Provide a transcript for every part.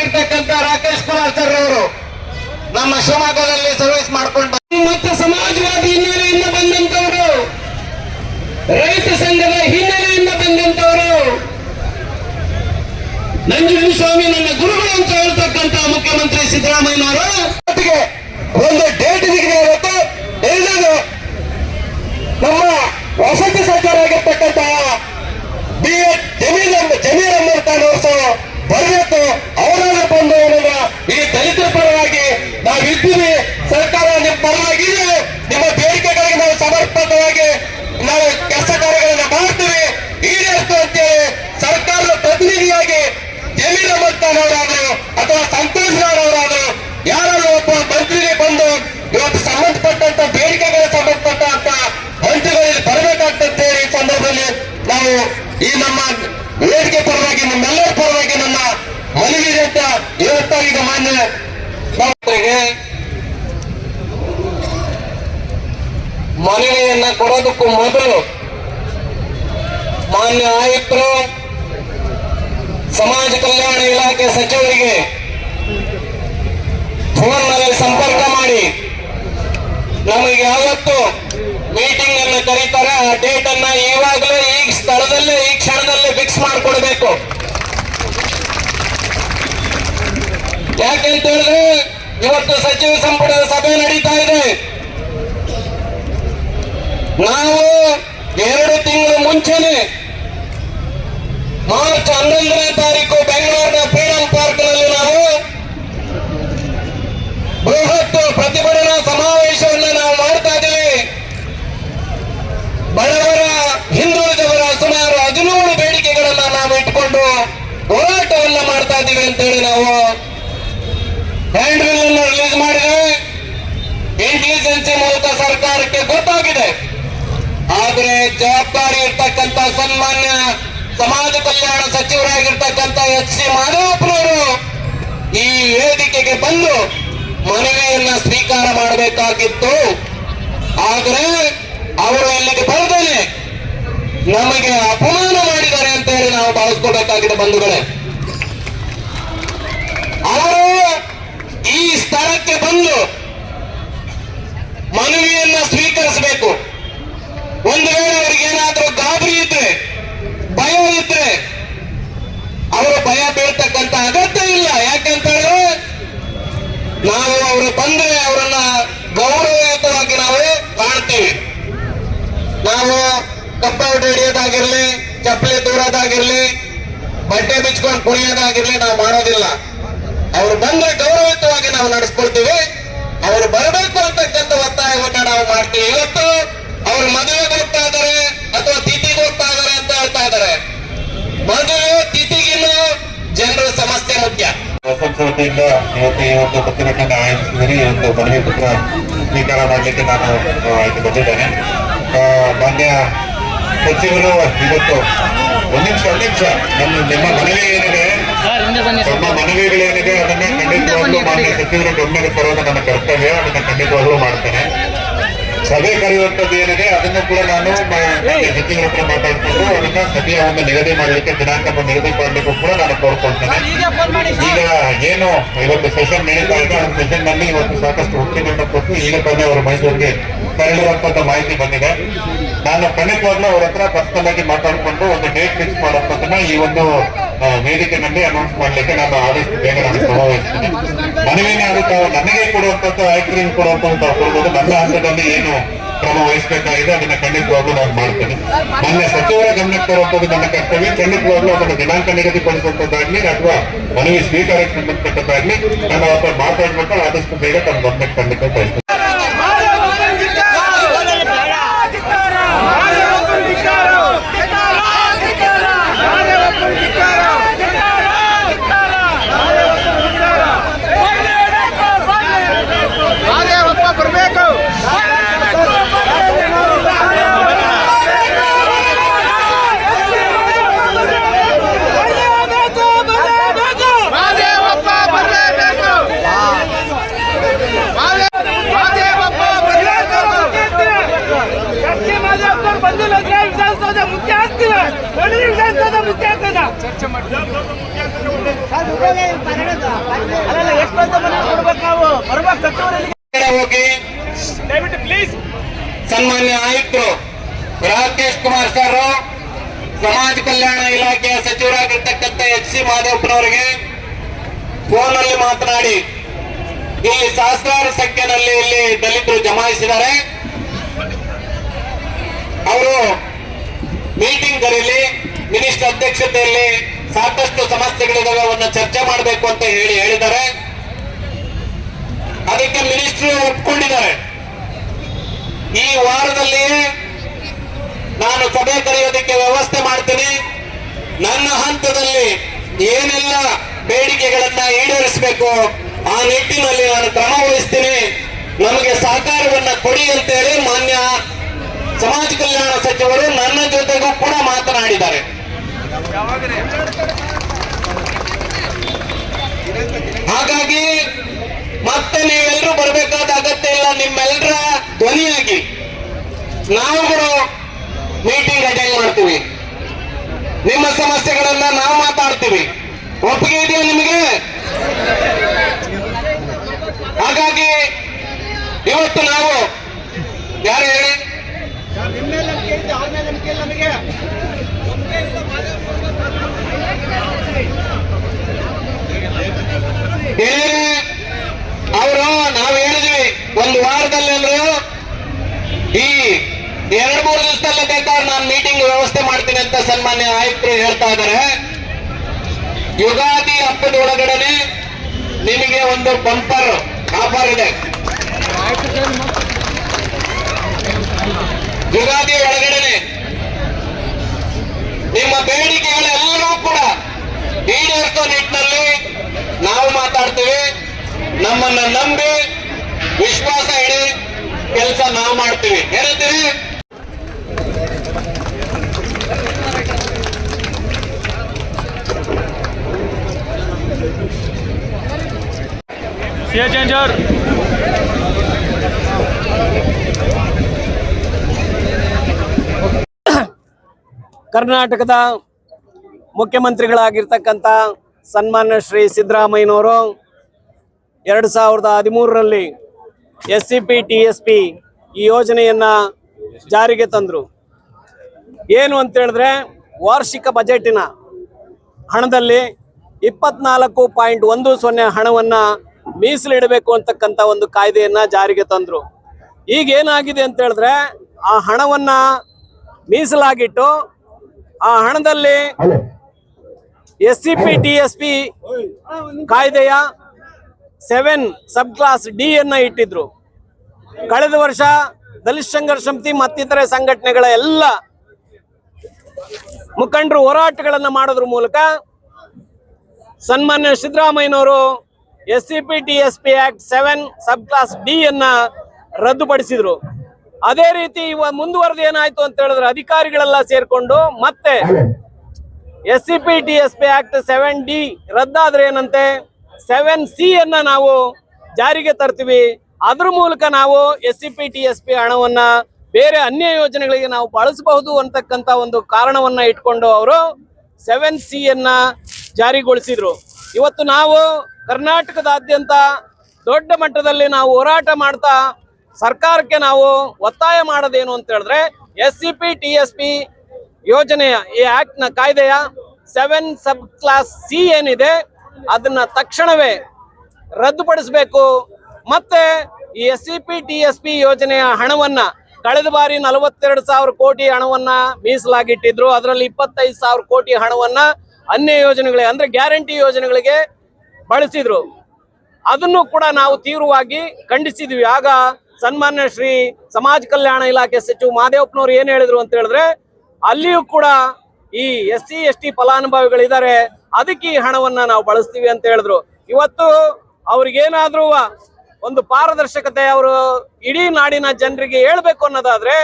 ಸಚಿವರಾಗಿರ್ತಕ್ಕಂಥ Rakesh Kumar sir ಅವರು ನಮ್ಮ ಶಿವಮೊಗ್ಗದಲ್ಲಿ ಸರ್ವಿಸ್ ಮಾಡ್ಕೊಂಡು ಮತ್ತು ಸಮಾಜವಾದಿ ಹಿನ್ನೆಲೆಯಿಂದ ಬಂದಂತವರು, ರೈತ ಸಂಘದ ಹಿನ್ನೆಲೆಯಿಂದ ಬಂದಂತವರು, ನಂಜುಂಡಸ್ವಾಮಿ ನನ್ನ ಗುರುಗಳು ಅಂತ ಹೇಳ್ತಕ್ಕಂಥ ಮುಖ್ಯಮಂತ್ರಿ ಸಿದ್ದರಾಮಯ್ಯನವರು ಒಂದು ಡೇಟ್ ಸಿಗಿದೆ ಇವತ್ತು. ಎಲ್ಲದು ನಮ್ಮ ವಸತಿ ಸಚಿವರಾಗಿರ್ತಕ್ಕಂಥ ಜಮೀರ್ ಅಹ್ಮದ್ ಖಾನ್ ಅವರು ಬರಬೇಕು. ಅವರಾಗ ಬಂದು ಈ ದಲಿತರ ಪರವಾಗಿ ನಾವಿದ್ದೀವಿ, ಸರ್ಕಾರ ನಿಮ್ಮ ಪರವಾಗಿದೆ, ನಿಮ್ಮ ಬೇಡಿಕೆಗಳಿಗೆ ನಾವು ಸಮರ್ಪಕವಾಗಿ ನಾವು ಕೆಲಸ ಕಾರ್ಯಗಳನ್ನ ಮಾಡ್ತೀವಿ, ಈಡೇರಿಸ್ತು ಅಂತೇಳಿ ಸರ್ಕಾರದ ಪ್ರತಿನಿಧಿಯಾಗಿ ಜಮೀರ್ ಅಹ್ಮದ್ ಖಾನ್ ಅವರಾದ್ರು ಅಥವಾ ಸಂತೋಷ್ ಗೌಡ್ ಅವರಾದ್ರು ಯಾರಾದ್ರೂ ಒಬ್ಬ ಮಂತ್ರಿಗೆ ಬಂದು ಇವತ್ತು ಸಂಬಂಧಪಟ್ಟಂತ ಬೇಡಿಕೆಗಳಿಗೆ ಸಂಬಂಧಪಟ್ಟಂತ ಮಂತ್ರಿಗಳಲ್ಲಿ ಬರಬೇಕಾಗ್ತದೆ. ಈ ಸಂದರ್ಭದಲ್ಲಿ ನಾವು ಈ ನಮ್ಮ ವೇದಿಕೆ ಪರವಾಗಿ ನಿಮ್ಮೆಲ್ಲರ ಪರವಾಗಿ ನಮ್ಮ ಮನವಿ ಅಂತ ಇವತ್ತಾಗ ಮಾನ್ಯ ಮನವಿಯನ್ನ ಕೊಡೋದಕ್ಕೂ ಮೊದಲು ಮಾನ್ಯ ಆಯುಕ್ತರು, ಸಮಾಜ ಕಲ್ಯಾಣ ಇಲಾಖೆ ಸಚಿವರಿಗೆ ಫೋನ್ನಲ್ಲಿ ಸಂಪರ್ಕ ಮಾಡಿ ನಮಗೆ ಯಾವತ್ತು ಮೀಟಿಂಗ್ ಅನ್ನು ಕರೀತಾರೆ ಆ ಡೇಟ್ ಅನ್ನ ಇವಾಗಲೇ ಈ ಸ್ಥಳದಲ್ಲೇ ಈ ಕ್ಷಣದಲ್ಲೇ ಫಿಕ್ಸ್ ಮಾಡಿಕೊಡ್ಬೇಕು. ಯಾಕೆಂತ ಹೇಳಿದ್ರೆ ಇವತ್ತು ಸಚಿವ ಸಂಪುಟದ ಸಭೆ ನಡೀತಾ ಇದೆ. ನಾವು 2 ತಿಂಗಳ ಮುಂಚೆನೆ ಮಾರ್ಚ್ 11ನೇ ತಾರೀಕು ಬೆಂಗಳೂರಿನ ಫ್ರೀಡಂ ಪಾರ್ಕ್ ನಲ್ಲಿ ನಾವು ಬೃಹತ್ ಪ್ರತಿಭಟನಾ ಸಮಾವೇಶವನ್ನು ನಾವು ಮಾಡ್ತಾ ಇದ್ದೀವಿ. ಬಡವರ, ಹಿಂದುಳಿದವರ ಸುಮಾರು 17 ಬೇಡಿಕೆಗಳನ್ನ ನಾವು ಇಟ್ಕೊಂಡು ಹೋರಾಟವನ್ನ ಮಾಡ್ತಾ ಇದ್ದೀವಿ ಅಂತೇಳಿ ನಾವು ಹ್ಯಾಂಡ್ ಬಿಲ್ ಅನ್ನು ರಿಲೀಸ್ ಮಾಡಿದ್ರೆ ಇಂಟೆಲಿಜೆನ್ಸಿ ಮೂಲಕ ಸರ್ಕಾರಕ್ಕೆ ಗೊತ್ತಾಗಿದೆ. ಆದ್ರೆ ಜವಾಬ್ದಾರಿ ಇರ್ತಕ್ಕಂಥ ಸನ್ಮಾನ್ಯ ಸಮಾಜ ಕಲ್ಯಾಣ ಸಚಿವರಾಗಿರ್ತಕ್ಕಂಥ ಎಚ್.ಸಿ. ಮಾದೇವಪ್ಪನವರು ಈ ವೇದಿಕೆಗೆ ಬಂದು ಮನವಿಯನ್ನ ಸ್ವೀಕಾರ ಮಾಡಬೇಕಾಗಿತ್ತು. ಆದರೆ ಅವರು ಇಲ್ಲಿಗೆ ಬರದೇನೆ ನಮಗೆ ಅಪಮಾನ ಮಾಡಿದ್ದಾರೆ ಅಂತ ಹೇಳಿ ನಾವು ಭಾವಿಸ್ಕೋಬೇಕಾಗಿದೆ ಬಂಧುಗಳೇ. ಅವರು ಈ ಸ್ಥಳಕ್ಕೆ ಬಂದು ಮನವಿಯನ್ನ ಸ್ವೀಕರಿಸಬೇಕು. ಒಂದು ವೇಳೆ ಅವರಿಗೇನಾದ್ರೂ ಗಾಬರಿ ಇದ್ರೆ, ಭಯ ಇದ್ರೆ ಅವರು ಭಯ ಬೀಳ್ತಕ್ಕಂಥ ಅಗತ್ಯ ಇಲ್ಲ. ಯಾಕೆಂತ ಹೇಳಿದ್ರೆ ನಾವು ಅವರು ಬಂದ್ರೆ ಅವರನ್ನ ಗೌರವಯುತವಾಗಿ ನಾವು ಕಾಣ್ತೀವಿ. ನಾವು ಕಪ್ಪೌಟ್ ಹಿಡಿಯೋದಾಗಿರ್ಲಿ, ಚಪ್ಪಲಿ ದೂರೋದಾಗಿರ್ಲಿ, ಬಟ್ಟೆ ಬಿಚ್ಕೊಂಡು ಕುಣಿಯೋದಾಗಿರ್ಲಿ ನಾವು ಮಾಡೋದಿಲ್ಲ. ಅವರು ಬಂದ್ರೆ ಗೌರವಯುತವಾಗಿ ನಾವು ನಡೆಸ್ಕೊಳ್ತೀವಿ. ಅವರು ಬರಬೇಕು ಅಂತಕ್ಕಂಥ ಒತ್ತಾಯವನ್ನ ನಾವು ಮಾಡ್ತೀವಿ. ಇವತ್ತು ಅವರು ಮದುವೆಗೆ ಹೋಗ್ತಾ ಇದ್ದಾರೆ ಅಥವಾ ತಿಥಿಗೆ ಹೋಗ್ತಾ ಇದ್ದಾರೆ ಅಂತ ಹೇಳ್ತಾ ಇದ್ದಾರೆ. ಮದುವೆ ತಿಥಿಗಿನ್ನು ಜನರ ಸಮಸ್ಯೆ ಮುಖ್ಯ. ವತಿಯಿಂದ ಈ ಒಂದು ಪ್ರತಿಭಟನೆ ಆಯೋಜಿಸಿದರೆ ಈ ಒಂದು ಮನವಿ ಪತ್ರ ಸ್ವೀಕಾರ ಮಾಡಲಿಕ್ಕೆ ನಾನು ಆಯ್ತು ಬಂದಿದ್ದೇನೆ. ಮಾನ್ಯ ಸಚಿವರು ಇವತ್ತು ಒಂದು ನಿಮಿಷ ನಿಮ್ಮ ಮನವಿ ಏನಿದೆ, ನಮ್ಮ ಮನವಿಗಳೇನಿದೆ ಅದನ್ನ ಖಂಡಿತವಾಗ್ಲೂ ಮಾನ್ಯ ಸಚಿವರು ಗಮನಕ್ಕೆ ತರೋದು ನನ್ನ ಕರ್ತವ್ಯ. ಅದನ್ನ ಖಂಡಿತವಾಗ್ಲೂ ಮಾಡ್ತೇನೆ. ಸಭೆ ಕರೆಯುವಂಥದ್ದು ಏನಿದೆ ಅದನ್ನು ಕೂಡ ನಾನು ಸಚಿವರ ಹತ್ರ ಮಾತಾಡ್ಕೊಂಡು ಅದನ್ನ ಸಭೆಯ ಒಂದು ನಿಗದಿ ಮಾಡಲಿಕ್ಕೆ ದಿನಾಂಕ ನಿಗದಿ ಮಾಡಲಿಕ್ಕೂ ಕೂಡ ನಾನು ಕೋರ್ಕೊಳ್ತೇನೆ. ಈಗ ಏನು ಇವತ್ತು ಸೆಷನ್ ನಡೀತಾ ಇದೆ, ಆ ಸೆಷನ್ ನಲ್ಲಿ ಇವತ್ತು ಸಾಕಷ್ಟು ಒಪ್ಪಿಗೆಯನ್ನು ಕೊಟ್ಟು ಈಗ ತಾನೇ ಅವರು ಮೈಸೂರಿಗೆ ತೆರಳುವಂತದ್ದು ಮಾಹಿತಿ ಬಂದಿದೆ. ನಾನು ಖಂಡಿತವಾಗ್ಲೂ ಅವ್ರ ಹತ್ರ ಪರ್ಸನಲ್ ಆಗಿ ಮಾತಾಡಿಕೊಂಡು ಒಂದು ಡೇಟ್ ಫಿಕ್ಸ್ ಮಾಡುವಂತದನ್ನ ಈ ಒಂದು ವೇದಿಕೆಯಲ್ಲಿ ಅನೌನ್ಸ್ ಮಾಡ್ಲಿಕ್ಕೆ ನಾನು ಆದಷ್ಟು ಬೇಗ ನಾನು ಭಾಗವಹಿಸ್ತೀನಿ. ಮನವಿನೇ ಆಗುತ್ತೆ ನನಗೆ ಕೊಡುವಂತದ್ದು, ಆಯುಕ್ತರಿಗೆ ಕೊಡುವಂತ ಕೊಡ್ಬೋದು. ನನ್ನ ಹಂತದಲ್ಲಿ ಏನು ಕ್ರಮ ವಹಿಸಬೇಕಾಗಿದೆ ಅದನ್ನ ಖಂಡಿತವಾಗ್ಲೂ ನಾನು ಮಾಡ್ತೀನಿ. ಮಾನ್ಯ ಸಚಿವರ ಗಮನಕ್ಕೆ ತರುವಂತದ್ದು ನನ್ನ ಕರ್ತವ್ಯ. ಖಂಡಿತವಾಗ್ಲೂ ಅದನ್ನು ದಿನಾಂಕ ನಿಗದಿಪಡಿಸುವಂತದ್ದಾಗ್ಲಿ ಅಥವಾ ಮನವಿ ಸ್ವೀಕಾರಕ್ಕೆ ಸಂಬಂಧಪಟ್ಟದ್ದಾಗ್ಲಿ ನಾನು ಅವತ್ತು ಮಾತಾಡ್ಬಿಟ್ಟು ಆದಷ್ಟು ಬೇಗ ತಮ್ಮ ಗಮನಕ್ಕೆ ಖಂಡಿತ ಬಯಸ್ತೇನೆ. ಚರ್ಚೆ ಮಾಡಿ ಎಚ್ ಸಿ ಮಾದೇವಪ್ಪನವರಿಗೆ ಫೋನ್ ಅಲ್ಲಿ ಮಾತನಾಡಿ ಇಲ್ಲಿ ಸಹಸ್ರಾರು ಸಂಖ್ಯೆಯಲ್ಲಿ ಇಲ್ಲಿ ದಲಿತರು ಜಮಾಯಿಸಿದ್ದಾರೆ. ಅವರು ಮೀಟಿಂಗ್ ಕರೀಲಿ, ಮಿನಿಸ್ಟರ್ ಅಧ್ಯಕ್ಷತೆಯಲ್ಲಿ ಸಾಕಷ್ಟು ಸಮಸ್ಯೆಗಳಿದಾವೆ, ಅವನ್ನ ಚರ್ಚೆ ಮಾಡಬೇಕು ಅಂತ ಹೇಳಿದ್ದಾರೆ. ಅದಕ್ಕೆ ಮಿನಿಸ್ಟರ್ ಒಪ್ಕೊಂಡಿದ್ದಾರೆ. ಈ ವಾರದಲ್ಲಿ ನಾನು ಸಭೆ ಕರೆಯೋದಕ್ಕೆ ವ್ಯವಸ್ಥೆ ಮಾಡ್ತೀನಿ. ನನ್ನ ಹಂತದಲ್ಲಿ ಏನೆಲ್ಲ ಬೇಡಿಕೆಗಳನ್ನ ಈಡೇರಿಸಬೇಕು ಆ ನಿಟ್ಟಿನಲ್ಲಿ ನಾನು ಕ್ರಮ ವಹಿಸ್ತೀನಿ. ನಮಗೆ ಸಹಕಾರವನ್ನ ಕೊಡಿ ಅಂತೇಳಿ ಮಾನ್ಯ ಸಮಾಜ ಕಲ್ಯಾಣ ಸಚಿವರು ನನ್ನ ಜೊತೆಗೂ ಕೂಡ ಮಾತನಾಡಿದ್ದಾರೆ. ಹಾಗಾಗಿ ಮತ್ತೆ ನೀವೆಲ್ಲರೂ ಬರಬೇಕಾದ ಅಗತ್ಯ ಇಲ್ಲ. ನಿಮ್ಮೆಲ್ಲರ ಧ್ವನಿಯಾಗಿ ನಾವುಗಳು ಮೀಟಿಂಗ್ ಅಟೆಂಡ್ ಮಾಡ್ತೀವಿ, ನಿಮ್ಮ ಸಮಸ್ಯೆಗಳನ್ನ ನಾವು ಮಾತಾಡ್ತೀವಿ. ಒಪ್ಪಿಗೆ ಇದೆಯಾ ನಿಮಗೆ? ಹಾಗಾಗಿ ಇವತ್ತು ನಾವು ಯಾರು ಹೇಳಿ ಅವರು ನಾವು ಹೇಳಿದ್ವಿ ಒಂದು ವಾರದಲ್ಲಿ ಅಂದ್ರು ಈ 2-3 ದಿವಸದಲ್ಲೇ ಬೇಕಾದ್ರೆ ನಾನು ಮೀಟಿಂಗ್ ವ್ಯವಸ್ಥೆ ಮಾಡ್ತೀನಿ ಅಂತ ಸನ್ಮಾನ್ಯ ಆಯುಕ್ತರು ಹೇಳ್ತಾ ಇದ್ದಾರೆ. ಯುಗಾದಿ ಹಬ್ಬದ ಒಳಗಡೆ ನಿಮಗೆ ಒಂದು ಬಂಪರ್ ಆಫರ್ ಇದೆ. ಯುಗಾದಿ ಒಳಗಡೆ ನಿಮ್ಮ ಬೇಡಿಕೆಗಳೆಲ್ಲವೂ ಕೂಡ ಈಡೇರಿಸೋ ನಿಟ್ಟಿನಲ್ಲಿ ನಾವು ಮಾತಾಡ್ತೀವಿ. ನಮ್ಮನ್ನ ನಂಬಿ ವಿಶ್ವಾಸ ಇಡಿ, ಕೆಲಸ ನಾವು ಮಾಡ್ತೀವಿ. ಹೇಳ್ತೀವಿ. ಚೇಂಜರ್ ಕರ್ನಾಟಕದ ಮುಖ್ಯಮಂತ್ರಿಗಳಾಗಿರ್ತಕ್ಕಂಥ ಸನ್ಮಾನ್ಯ ಶ್ರೀ ಸಿದ್ದರಾಮಯ್ಯನವರು 2013ರಲ್ಲಿ SCP-TSP ಈ ಯೋಜನೆಯನ್ನು ಜಾರಿಗೆ ತಂದರು. ಏನು ಅಂತ ಹೇಳಿದ್ರೆ ವಾರ್ಷಿಕ ಬಜೆಟಿನ ಹಣದಲ್ಲಿ 24.10 ಹಣವನ್ನು ಮೀಸಲಿಡಬೇಕು ಅಂತಕ್ಕಂಥ ಒಂದು ಕಾಯ್ದೆಯನ್ನು ಜಾರಿಗೆ ತಂದರು. ಈಗ ಏನಾಗಿದೆ ಅಂತ ಹೇಳಿದ್ರೆ ಆ ಹಣವನ್ನು ಮೀಸಲಾಗಿಟ್ಟು ಆ ಹಣದಲ್ಲಿ SCP-TSP ಕಾಯ್ದೆಯ 7 ಸಬ್ ಕ್ಲಾಸ್ ಡಿ ಅನ್ನ ಇಟ್ಟಿದ್ರು. ಕಳೆದ ವರ್ಷ ದಲಿತ ಸಂಘರ್ಷ ಸಮಿತಿ ಮತ್ತಿತರೆ ಸಂಘಟನೆಗಳ ಎಲ್ಲ ಮುಖಂಡರು ಹೋರಾಟಗಳನ್ನು ಮಾಡೋದ್ರ ಮೂಲಕ ಸನ್ಮಾನ್ಯ ಸಿದ್ದರಾಮಯ್ಯನವರು SCP-TSP ಆಕ್ಟ್ 7 ಸಬ್ ಕ್ಲಾಸ್ ಡಿ ಅನ್ನ ರದ್ದುಪಡಿಸಿದ್ರು. ಅದೇ ರೀತಿ ಮುಂದುವರೆದು ಏನಾಯ್ತು ಅಂತ ಹೇಳಿದ್ರೆ ಅಧಿಕಾರಿಗಳೆಲ್ಲ ಸೇರ್ಕೊಂಡು ಮತ್ತೆ SCP-TSP ಆಕ್ಟ್ 7D ರದ್ದಾದ್ರೆ ಏನಂತೆ 7C ಅನ್ನ ನಾವು ಜಾರಿಗೆ ತರ್ತೀವಿ. ಅದ್ರ ಮೂಲಕ ನಾವು SCP-TSP ಹಣವನ್ನ ಬೇರೆ ಅನ್ಯ ಯೋಜನೆಗಳಿಗೆ ನಾವು ಬಳಸಬಹುದು ಅಂತಕ್ಕಂಥ ಒಂದು ಕಾರಣವನ್ನ ಇಟ್ಕೊಂಡು ಅವರು 7C ಅನ್ನ ಜಾರಿಗೊಳಿಸಿದ್ರು. ಇವತ್ತು ನಾವು ಕರ್ನಾಟಕದಾದ್ಯಂತ ದೊಡ್ಡ ಮಟ್ಟದಲ್ಲಿ ನಾವು ಹೋರಾಟ ಮಾಡ್ತಾ ಸರ್ಕಾರಕ್ಕೆ ನಾವು ಒತ್ತಾಯ ಮಾಡೋದೇನು ಅಂತ ಹೇಳಿದ್ರೆ SCP-TSP ಯೋಜನೆಯ ಈ ಆಕ್ಟ್ ನ ಕಾಯ್ದೆಯ 7 ಸಬ್ ಕ್ಲಾಸ್ ಸಿ ಏನಿದೆ ಅದನ್ನ ತಕ್ಷಣವೇ ರದ್ದುಪಡಿಸಬೇಕು. ಮತ್ತೆ ಈ SCP-TSP ಯೋಜನೆಯ ಹಣವನ್ನ ಕಳೆದ ಬಾರಿ 42,000 ಕೋಟಿ ಹಣವನ್ನ ಮೀಸಲಾಗಿಟ್ಟಿದ್ರು. ಅದರಲ್ಲಿ 25,000 ಕೋಟಿ ಹಣವನ್ನ ಅನ್ಯ ಯೋಜನೆಗಳಿಗೆ ಅಂದ್ರೆ ಗ್ಯಾರಂಟಿ ಯೋಜನೆಗಳಿಗೆ ಬಳಸಿದ್ರು. ಅದನ್ನು ಕೂಡ ನಾವು ತೀವ್ರವಾಗಿ ಖಂಡಿಸಿದ್ವಿ. ಆಗ ಸನ್ಮಾನ್ಯ ಶ್ರೀ ಸಮಾಜ ಕಲ್ಯಾಣ ಇಲಾಖೆ ಸಚಿವ ಮಾದೇವಪ್ಪನವರು ಏನ್ ಹೇಳಿದ್ರು ಅಂತ ಹೇಳಿದ್ರೆ ಅಲ್ಲಿಯೂ ಕೂಡ ಈ SC ST ಫಲಾನುಭವಿಗಳಿದ್ದಾರೆ, ಅದಕ್ಕೆ ಈ ಹಣವನ್ನ ನಾವು ಬಳಸ್ತೀವಿ ಅಂತ ಹೇಳಿದ್ರು. ಇವತ್ತು ಅವ್ರಿಗೇನಾದ್ರೂ ಒಂದು ಪಾರದರ್ಶಕತೆ ಅವರು ಇಡೀ ನಾಡಿನ ಜನರಿಗೆ ಹೇಳ್ಬೇಕು ಅನ್ನೋದಾದ್ರೆ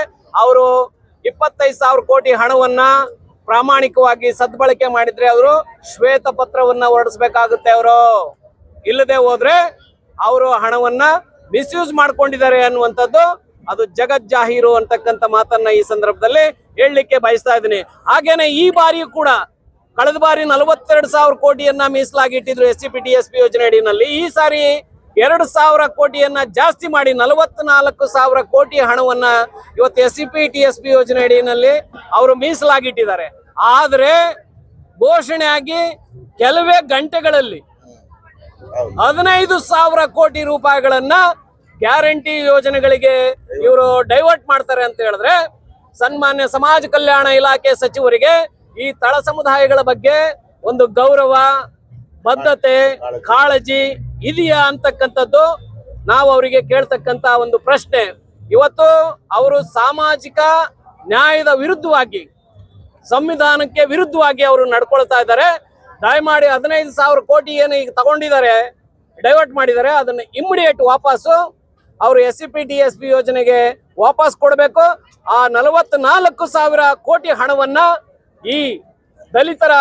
ಅವರು 25,000 ಕೋಟಿ ಹಣವನ್ನ ಪ್ರಾಮಾಣಿಕವಾಗಿ ಸದ್ಬಳಕೆ ಮಾಡಿದ್ರೆ ಅವರು ಶ್ವೇತ ಪತ್ರವನ್ನ ಹೊರಡಿಸ್ಬೇಕಾಗುತ್ತೆ. ಅವರು ಇಲ್ಲದೆ ಹೋದ್ರೆ ಅವರು ಹಣವನ್ನ ಮಿಸ್ಯೂಸ್ ಮಾಡ್ಕೊಂಡಿದ್ದಾರೆ ಅನ್ನುವಂಥದ್ದು ಅದು ಜಗಜ್ಜಾಹೀರು ಅಂತಕ್ಕಂಥ ಮಾತನ್ನ ಈ ಸಂದರ್ಭದಲ್ಲಿ ಹೇಳಲಿಕ್ಕೆ ಬಯಸ್ತಾ ಇದ್ದೀನಿ. ಹಾಗೇನೆ ಈ ಬಾರಿಯೂ ಕೂಡ ಕಳೆದ ಬಾರಿ 42,000 ಕೋಟಿಯನ್ನ ಮೀಸಲಾಗಿಟ್ಟಿದ್ರು SCP-TSP ಯೋಜನೆ ಅಡಿನಲ್ಲಿ. ಈ ಸಾರಿ 2,000 ಕೋಟಿಯನ್ನ ಜಾಸ್ತಿ ಮಾಡಿ 44,000 ಕೋಟಿ ಹಣವನ್ನ ಇವತ್ತು SCP-TSP ಯೋಜನೆ ಅಡಿಯಲ್ಲಿ ಅವರು ಮೀಸಲಾಗಿಟ್ಟಿದ್ದಾರೆ. ಆದ್ರೆ ಘೋಷಣೆಯಾಗಿ ಕೆಲವೇ ಗಂಟೆಗಳಲ್ಲಿ 15,000 ಕೋಟಿ ರೂಪಾಯಿಗಳನ್ನ ಗ್ಯಾರಂಟಿ ಯೋಜನೆಗಳಿಗೆ ಇವರು ಡೈವರ್ಟ್ ಮಾಡ್ತಾರೆ ಅಂತ ಹೇಳಿದ್ರೆ ಸನ್ಮಾನ್ಯ ಸಮಾಜ ಕಲ್ಯಾಣ ಇಲಾಖೆ ಸಚಿವರಿಗೆ ಈ ತಳ ಸಮುದಾಯಗಳ ಬಗ್ಗೆ ಒಂದು ಗೌರವ, ಬದ್ಧತೆ, ಕಾಳಜಿ ಇದೆಯಾ ಅಂತಕ್ಕಂಥದ್ದು ನಾವು ಅವರಿಗೆ ಕೇಳ್ತಕ್ಕಂತ ಒಂದು ಪ್ರಶ್ನೆ. ಇವತ್ತು ಅವರು ಸಾಮಾಜಿಕ ನ್ಯಾಯದ ವಿರುದ್ಧವಾಗಿ, ಸಂವಿಧಾನಕ್ಕೆ ವಿರುದ್ಧವಾಗಿ ಅವರು ನಡ್ಕೊಳ್ತಾ ಇದ್ದಾರೆ. ದಯಮಾಡಿ 15,000 ಕೋಟಿ ಏನು ಈಗ ತಗೊಂಡಿದ್ದಾರೆ, ಡೈವರ್ಟ್ ಮಾಡಿದ್ದಾರೆ, ಅದನ್ನ ಇಮಿಡಿಯೇಟ್ ವಾಪಸ್ಸು ಅವರು SCPTSP ಯೋಜನೆಗೆ ವಾಪಸ್ ಕೊಡಬೇಕು. ಆ 44,000 ಕೋಟಿ ಹಣವನ್ನ ಈ ದಲಿತರ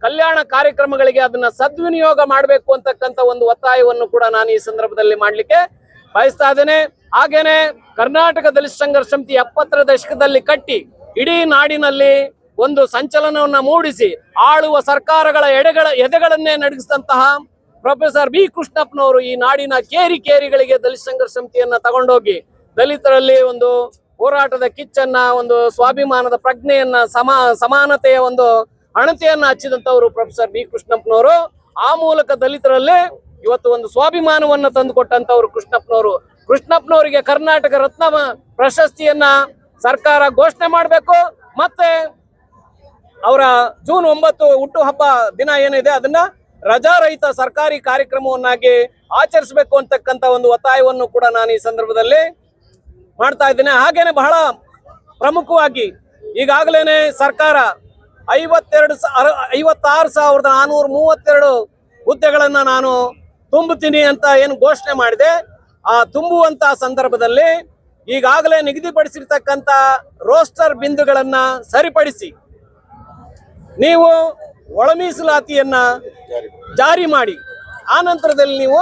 ಕಲ್ಯಾಣ ಕಾರ್ಯಕ್ರಮಗಳಿಗೆ ಅದನ್ನ ಸದ್ವಿನಿಯೋಗ ಮಾಡಬೇಕು ಅಂತಕ್ಕಂಥ ಒಂದು ಒತ್ತಾಯವನ್ನು ಕೂಡ ನಾನು ಈ ಸಂದರ್ಭದಲ್ಲಿ ಮಾಡ್ಲಿಕ್ಕೆ ಬಯಸ್ತಾ ಇದ್ದೇನೆ. ಹಾಗೇನೆ ಕರ್ನಾಟಕ ದಲಿತ ಸಂಘರ್ಷ ಸಮಿತಿ 70ರ ದಶಕದಲ್ಲಿ ಕಟ್ಟಿ ಇಡೀ ನಾಡಿನಲ್ಲಿ ಒಂದು ಸಂಚಲನವನ್ನ ಮೂಡಿಸಿ ಆಳುವ ಸರ್ಕಾರಗಳ ಎದೆಗಳನ್ನೇ ನಡಗಿಸಿದಂತಹ ಪ್ರೊಫೆಸರ್ ಬಿ ಕೃಷ್ಣಪ್ಪನವರು ಈ ನಾಡಿನ ಕೇರಿಗಳಿಗೆ ದಲಿತ ಸಂಘರ್ಷ ಸಮಿತಿಯನ್ನ ತಗೊಂಡೋಗಿ ದಲಿತರಲ್ಲಿ ಒಂದು ಹೋರಾಟದ ಕಿಚ್ಚನ್ನ, ಒಂದು ಸ್ವಾಭಿಮಾನದ ಪ್ರಜ್ಞೆಯನ್ನ, ಸಮಾನತೆಯ ಒಂದು ಅಣತೆಯನ್ನ ಹಚ್ಚಿದಂತವರು ಪ್ರೊಫೆಸರ್ ಬಿ ಕೃಷ್ಣಪ್ಪನವರು. ಆ ಮೂಲಕ ದಲಿತರಲ್ಲಿ ಇವತ್ತು ಒಂದು ಸ್ವಾಭಿಮಾನವನ್ನ ತಂದುಕೊಟ್ಟಂತವ್ರು ಕೃಷ್ಣಪ್ಪನವರಿಗೆ ಕರ್ನಾಟಕ ರತ್ನ ಪ್ರಶಸ್ತಿಯನ್ನ ಸರ್ಕಾರ ಘೋಷಣೆ ಮಾಡಬೇಕು. ಮತ್ತೆ ಅವರ ಜೂನ್ 9 ಹುಟ್ಟುಹಬ್ಬ ದಿನ ಏನಿದೆ ಅದನ್ನ ರಜಾರಹಿತ ಸರ್ಕಾರಿ ಕಾರ್ಯಕ್ರಮವನ್ನಾಗಿ ಆಚರಿಸಬೇಕು ಅಂತಕ್ಕಂಥ ಒಂದು ಒತ್ತಾಯವನ್ನು ಕೂಡ ನಾನು ಈ ಸಂದರ್ಭದಲ್ಲಿ ಮಾಡ್ತಾ ಇದ್ದೇನೆ. ಹಾಗೇನೆ ಬಹಳ ಪ್ರಮುಖವಾಗಿ ಈಗಾಗಲೇ ಸರ್ಕಾರ 56,432 ಹುದ್ದೆಗಳನ್ನ ನಾನು ತುಂಬುತ್ತೀನಿ ಅಂತ ಏನು ಘೋಷಣೆ ಮಾಡಿದೆ, ಆ ತುಂಬುವಂತ ಸಂದರ್ಭದಲ್ಲಿ ಈಗಾಗಲೇ ನಿಗದಿಪಡಿಸಿರ್ತಕ್ಕಂಥ ರೋಸ್ಟರ್ ಬಿಂದುಗಳನ್ನ ಸರಿಪಡಿಸಿ ನೀವು ಒಳ ಮೀಸಲಾತಿಯನ್ನ ಜಾರಿ ಮಾಡಿ ಆ ನಂತರದಲ್ಲಿ ನೀವು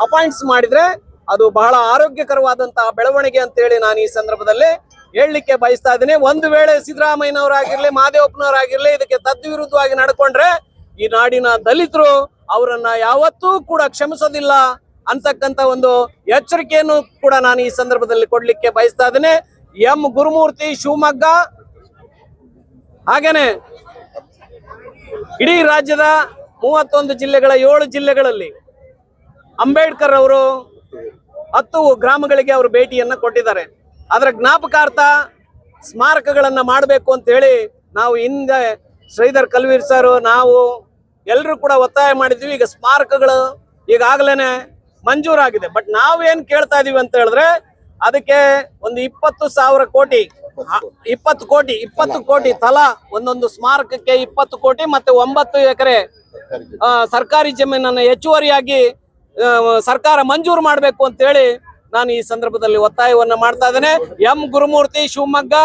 ಅಪಾಯಿಂಟ್ಸ್ ಮಾಡಿದ್ರೆ ಅದು ಬಹಳ ಆರೋಗ್ಯಕರವಾದಂತಹ ಬೆಳವಣಿಗೆ ಅಂತೇಳಿ ನಾನು ಈ ಸಂದರ್ಭದಲ್ಲಿ ಹೇಳಲಿಕ್ಕೆ ಬಯಸ್ತಾ ಇದ್ದೀನಿ. ಒಂದು ವೇಳೆ ಸಿದ್ದರಾಮಯ್ಯನವರಾಗಿರ್ಲಿ, ಮಹದೇವಪ್ಪನವರಾಗಿರ್ಲಿ ಇದಕ್ಕೆ ತದ್ವಿರುದ್ಧವಾಗಿ ನಡ್ಕೊಂಡ್ರೆ ಈ ನಾಡಿನ ದಲಿತರು ಅವರನ್ನ ಯಾವತ್ತೂ ಕೂಡ ಕ್ಷಮಿಸೋದಿಲ್ಲ ಅಂತಕ್ಕಂಥ ಒಂದು ಎಚ್ಚರಿಕೆಯನ್ನು ಕೂಡ ನಾನು ಈ ಸಂದರ್ಭದಲ್ಲಿ ಕೊಡ್ಲಿಕ್ಕೆ ಬಯಸ್ತಾ ಇದ್ದೇನೆ. ಎಂ ಗುರುಮೂರ್ತಿ ಶಿವಮೊಗ್ಗ, ಹಾಗೇನೆ ಇಡೀ ರಾಜ್ಯದ 31 ಜಿಲ್ಲೆಗಳ 7 ಜಿಲ್ಲೆಗಳಲ್ಲಿ ಅಂಬೇಡ್ಕರ್ ಅವರು 10 ಗ್ರಾಮಗಳಿಗೆ ಅವರು ಭೇಟಿಯನ್ನ ಕೊಟ್ಟಿದ್ದಾರೆ. ಅದರ ಜ್ಞಾಪಕಾರ್ಥ ಸ್ಮಾರಕಗಳನ್ನ ಮಾಡಬೇಕು ಅಂತ ಹೇಳಿ ನಾವು ಹಿಂದೆ ಶ್ರೀಧರ್ ಕಲ್ವೀರ್ ಸರ್ ನಾವು ಎಲ್ಲರೂ ಕೂಡ ಒತ್ತಾಯ ಮಾಡಿದ್ವಿ. ಈಗ ಸ್ಮಾರಕಗಳು ಈಗಾಗಲೇ ಮಂಜೂರಾಗಿದೆ. ಬಟ್ ನಾವೇನ್ ಕೇಳ್ತಾ ಇದೀವಿ ಅಂತ ಹೇಳಿದ್ರೆ ಅದಕ್ಕೆ ಒಂದು 20,000 ಕೋಟಿ 20 ಕೋಟಿ ತಲಾ ಒಂದೊಂದು ಸ್ಮಾರಕಕ್ಕೆ 20 ಕೋಟಿ ಮತ್ತೆ 9 ಎಕರೆ ಸರ್ಕಾರಿ ಜಮೀನನ್ನ ಹೆಚ್ಚುವರಿಯಾಗಿ ಸರ್ಕಾರ ಮಂಜೂರು ಮಾಡಬೇಕು ಅಂತ ಹೇಳಿ ನಾನು ಈ ಸಂದರ್ಭದಲ್ಲಿ ಒತ್ತಾಯವನ್ನ ಮಾಡ್ತಾ ಇದ್ದೇನೆ. M Gurumurthy Shivamogga,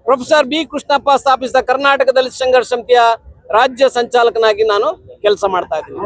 professor B Krishnappa ಸ್ಥಾಪಿಸಿದ ಕರ್ನಾಟಕ ದಲಿತ ಸಂಘರ್ಷ ಸಮಿತಿಯ ರಾಜ್ಯ ಸಂಚಾಲಕನಾಗಿ ನಾನು ಕೆಲಸ ಮಾಡ್ತಾ ಇದ್ದೀನಿ.